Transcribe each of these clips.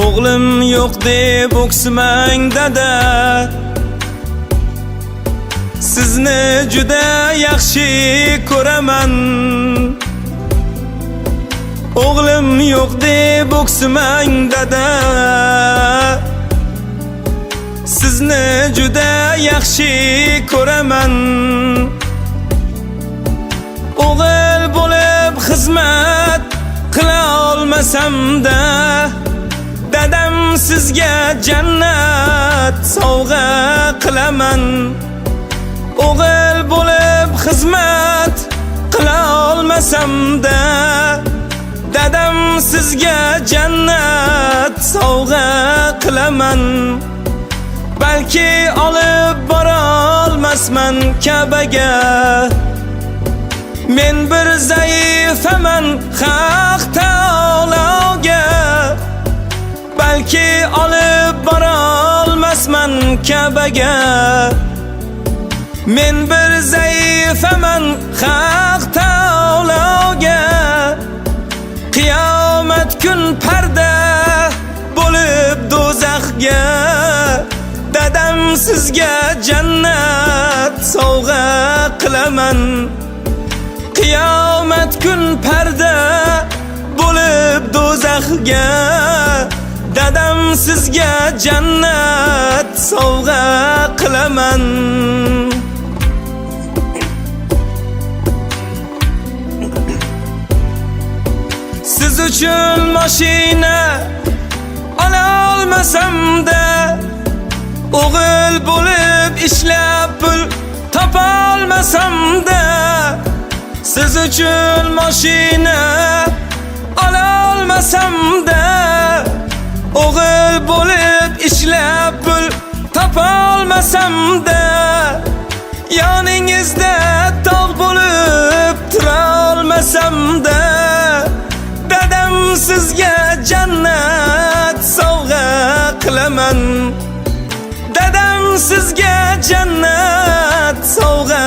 O'g'lim yo'q deb o'ksimang dada, sizni juda yaxshi ko'raman. O'g'lim yo'q deb o'ksimang dada, sizni juda yaxshi ko'raman. O'g'il bo'lib xizmat qila olmasam-da, dadam sizga jannat sovg'a qilaman. O'g'il bo'lib xizmat qila olmasam-da, dadam sizga jannat sovg'a qilaman. Balki olib bora olmasman Ka'baga, men bir zaifaman Haq Taologa. Balki olib bora olmasman Ka'baga, men bir zaifaman Haq Taologa. Qiyomat kun parda bo'lib do'zaxga, dadam sizga jannat sovg'a qilaman. Qiyomat kun parda bo'lib do'zaxga, dadam sizga jannat sovg'a qilaman. Siz uchun mashina ola olmasam-da, o'g'il bo'lib ishlab pul topa olmasam-da, siz uchun mashina ola olmasam-da, o'g'il bo'lib ishlab pul topa olmasam-da, yoningizda tog' bo'lib tura olmasam-da, dadam sizga jannat sovg'a qilaman. Dadam sizga jannat sovg'a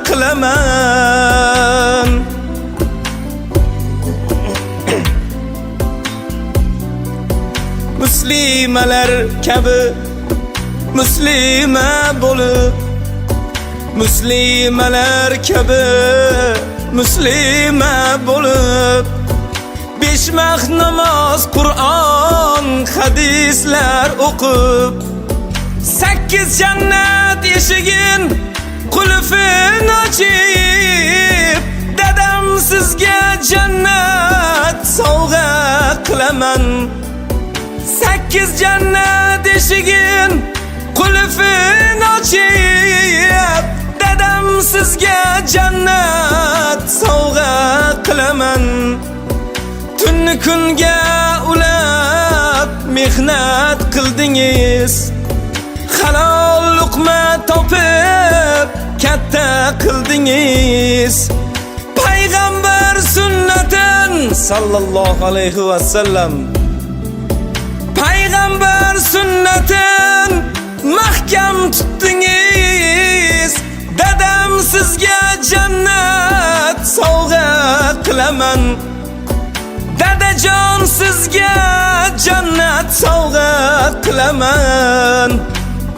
qilaman. Muslimalar kabi muslima bo'lib, muslimalar kabi muslima bo'lib, 5 vaqt namoz, Qur'on, hadislar o'qib, 8 jannat eshigin qulfini ochib, dadam sizga jannat sovg'a qilaman. 8 jannat eshigin qulfini ochib, dadam sizga jannat sovg'a qilaman. Tunni kunga ulab mehnat qildingiz, halol luqma topib katta qildingiz. Payg'ambar sunnatin sallallohu alayhi va sallam, payg'ambar sunnatin mahkam tutdingiz. Dadam sizga jannat sovg'a qilaman. Dadajon sizga jannat sovg'a qilaman.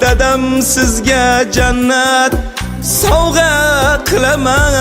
Dadam sizga jannat sovg'a qilaman.